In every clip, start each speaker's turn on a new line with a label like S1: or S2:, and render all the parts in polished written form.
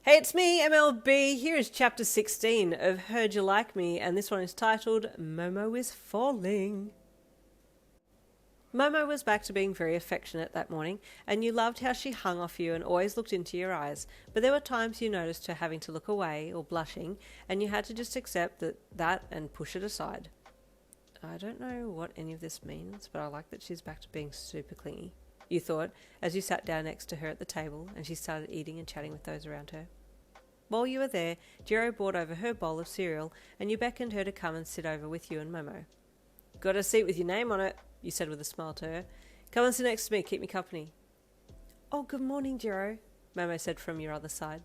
S1: Hey, it's me, MLB. Here is chapter 16 of Heard You Like Me, and this one is titled Momo is Falling. Momo was back to being very affectionate that morning, and you loved how she hung off you and always looked into your eyes, but there were times you noticed her having to look away or blushing, and you had to just accept that and push it aside. I don't know what any of this means, but I like that she's back to being super clingy, you thought, as you sat down next to her at the table and she started eating and chatting with those around her. While you were there, Jirou brought over her bowl of cereal, and you beckoned her to come and sit over with you and Momo. Got a seat with your name on it, you said with a smile to her. Come and sit next to me, keep me company. Oh, good morning, Jirou, Momo said from your other side.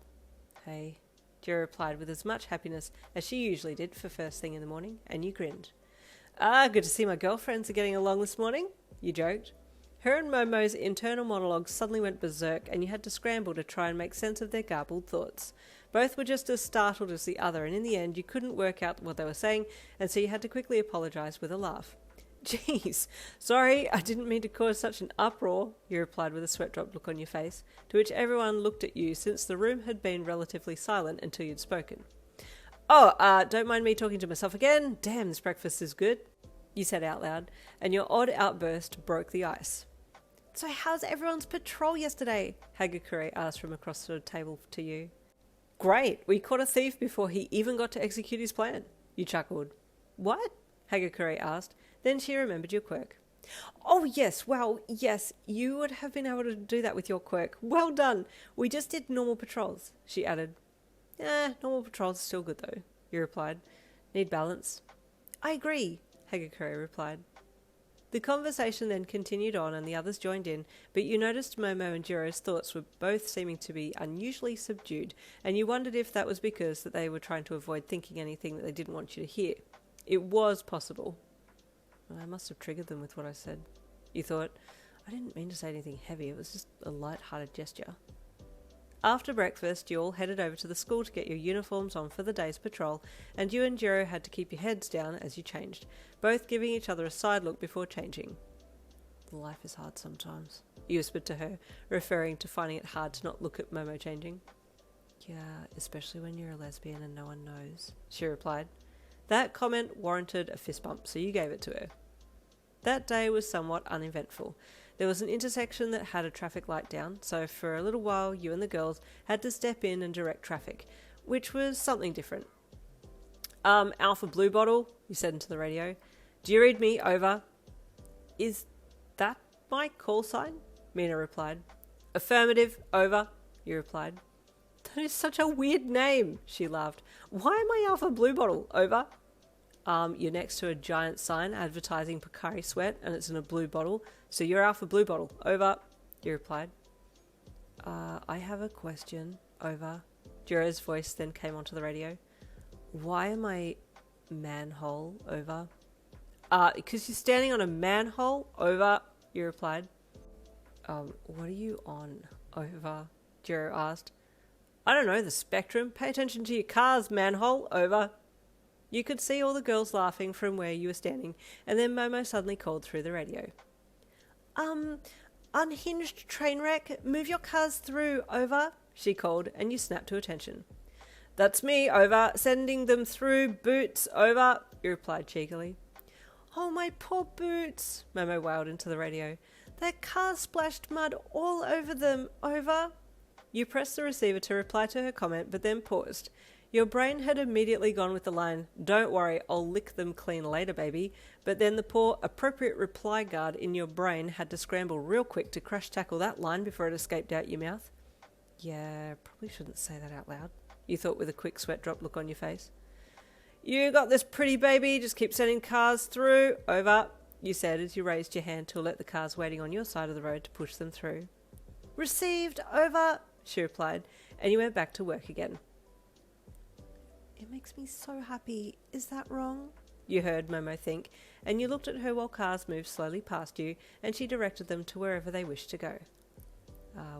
S1: Hey, Jirou replied with as much happiness as she usually did for first thing in the morning, and you grinned. Ah, good to see my girlfriends are getting along this morning, you joked. Her and Momo's internal monologue suddenly went berserk, and you had to scramble to try and make sense of their garbled thoughts. Both were just as startled as the other, and in the end you couldn't work out what they were saying, and so you had to quickly apologise with a laugh. Jeez, sorry, I didn't mean to cause such an uproar, you replied with a sweat-dropped look on your face, to which everyone looked at you since the room had been relatively silent until you'd spoken. Oh, don't mind me talking to myself again? Damn, this breakfast is good, you said out loud, and your odd outburst broke the ice. So how's everyone's patrol yesterday? Hagakure asked from across the table to you. Great, we caught a thief before he even got to execute his plan, you chuckled. What? Hagakure asked. Then she remembered your quirk. Oh yes, well, yes, you would have been able to do that with your quirk. Well done. We just did normal patrols, she added. Normal patrols are still good though, you replied. Need balance. I agree, Hagakure replied. The conversation then continued on and the others joined in, but you noticed Momo and Jirou's thoughts were both seeming to be unusually subdued, and you wondered if that was because that they were trying to avoid thinking anything that they didn't want you to hear. It was possible. Well, I must have triggered them with what I said. You thought, I didn't mean to say anything heavy, it was just a light-hearted gesture. After breakfast, you all headed over to the school to get your uniforms on for the day's patrol, and you and Jirou had to keep your heads down as you changed, both giving each other a side look before changing. Life is hard sometimes, you whispered to her, referring to finding it hard to not look at Momo changing. Yeah, especially when you're a lesbian and no one knows, she replied. That comment warranted a fist bump, so you gave it to her. That day was somewhat uneventful. There was an intersection that had a traffic light down, so for a little while you and the girls had to step in and direct traffic, which was something different. Alpha Blue Bottle, you said into the radio. Do you read me? Over. Is that my call sign? Mina replied. Affirmative. Over, you replied. That is such a weird name, she laughed. Why am I Alpha Blue Bottle? Over. You're next to a giant sign advertising Pocari Sweat, and it's in a blue bottle. So you're Alpha Blue Bottle. Over, you replied. I have a question. Over. Jirou's voice then came onto the radio. Why am I manhole? Over. Because you're standing on a manhole? Over, you replied. What are you on? Over, Jirou asked. I don't know, the spectrum. Pay attention to your cars, manhole. Over. You could see all the girls laughing from where you were standing, and then Momo suddenly called through the radio. Unhinged train wreck, move your cars through, over, she called, and you snapped to attention. That's me, over, sending them through, boots, over, you replied cheekily. Oh, my poor boots, Momo wailed into the radio. Their cars splashed mud all over them, over. You pressed the receiver to reply to her comment, but then paused. Your brain had immediately gone with the line, don't worry, I'll lick them clean later, baby. But then the poor appropriate reply guard in your brain had to scramble real quick to crash tackle that line before it escaped out your mouth. Yeah, probably shouldn't say that out loud, you thought with a quick sweat drop look on your face. You got this, pretty baby, just keep sending cars through, over, you said as you raised your hand to let the cars waiting on your side of the road to push them through. Received, over, she replied, and you went back to work again. It makes me so happy. Is that wrong? You heard Momo think, and you looked at her while cars moved slowly past you, and she directed them to wherever they wished to go.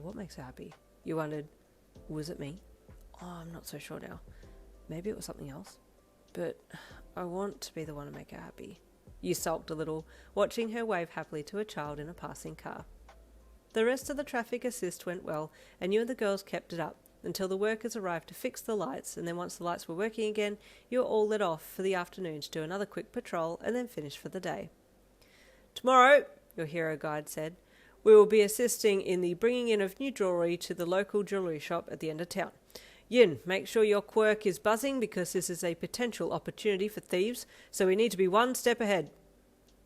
S1: What makes her happy? You wondered. Was it me? Oh, I'm not so sure now. Maybe it was something else. But I want to be the one to make her happy. You sulked a little, watching her wave happily to a child in a passing car. The rest of the traffic assist went well, and you and the girls kept it up, until the workers arrived to fix the lights, and then once the lights were working again, you were all let off for the afternoon to do another quick patrol and then finish for the day. Tomorrow, your hero guide said, we will be assisting in the bringing in of new jewellery to the local jewellery shop at the end of town. Yin, make sure your quirk is buzzing because this is a potential opportunity for thieves, so we need to be one step ahead.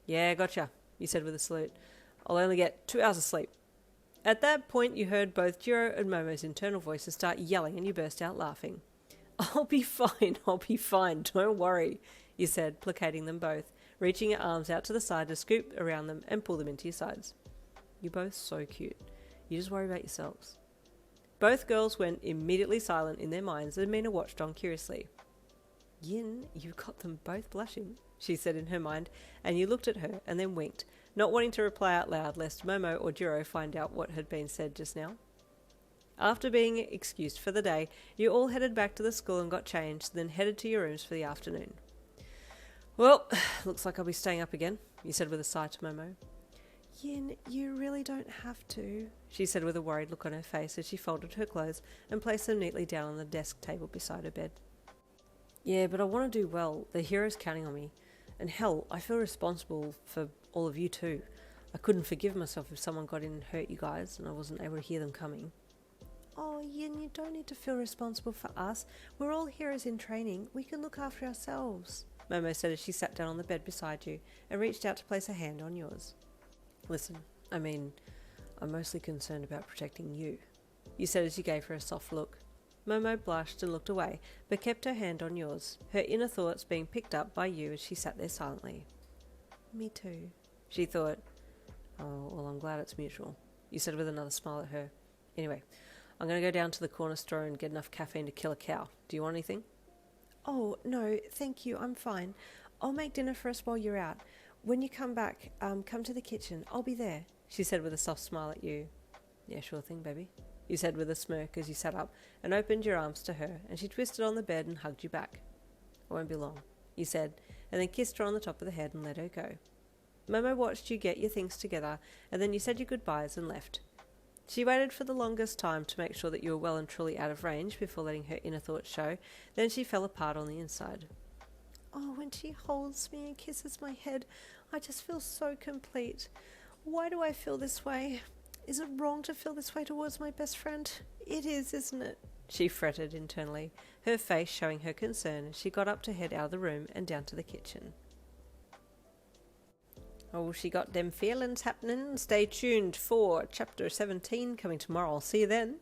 S1: Yeah, gotcha, you said with a salute. I'll only get 2 hours of sleep. At that point, you heard both Jirou and Momo's internal voices start yelling, and you burst out laughing. I'll be fine, don't worry, you said, placating them both, reaching your arms out to the side to scoop around them and pull them into your sides. You're both so cute. You just worry about yourselves. Both girls went immediately silent in their minds, and Mina watched on curiously. Yin, you've got them both blushing, she said in her mind, and you looked at her and then winked, not wanting to reply out loud lest Momo or Jirou find out what had been said just now. After being excused for the day, you all headed back to the school and got changed, then headed to your rooms for the afternoon. Well, looks like I'll be staying up again, you said with a sigh to Momo. Yin, you really don't have to, she said with a worried look on her face as she folded her clothes and placed them neatly down on the desk table beside her bed. Yeah, but I want to do well. The hero's counting on me. And hell, I feel responsible for all of you too. I couldn't forgive myself if someone got in and hurt you guys and I wasn't able to hear them coming. Oh, Yin, you don't need to feel responsible for us. We're all heroes in training. We can look after ourselves, Momo said as she sat down on the bed beside you and reached out to place a hand on yours. Listen, I'm mostly concerned about protecting you, you said as you gave her a soft look. Momo blushed and looked away, but kept her hand on yours, her inner thoughts being picked up by you as she sat there silently. Me too, she thought. Oh, well, I'm glad it's mutual, you said with another smile at her. Anyway, I'm going to go down to the corner store and get enough caffeine to kill a cow. Do you want anything? Oh, no, thank you, I'm fine. I'll make dinner for us while you're out. When you come back, come to the kitchen. I'll be there, she said with a soft smile at you. Yeah, sure thing, baby, you said with a smirk as you sat up and opened your arms to her, and she twisted on the bed and hugged you back. It won't be long, you said, and then kissed her on the top of the head and let her go. Momo watched you get your things together, and then you said your goodbyes and left. She waited for the longest time to make sure that you were well and truly out of range before letting her inner thoughts show. Then she fell apart on the inside. Oh, when she holds me and kisses my head, I just feel so complete. Why do I feel this way? Is it wrong to feel this way towards my best friend? It is, isn't it? She fretted internally, her face showing her concern as she got up to head out of the room and down to the kitchen. Oh, she got them feelings happening. Stay tuned for chapter 17 coming tomorrow. I'll see you then.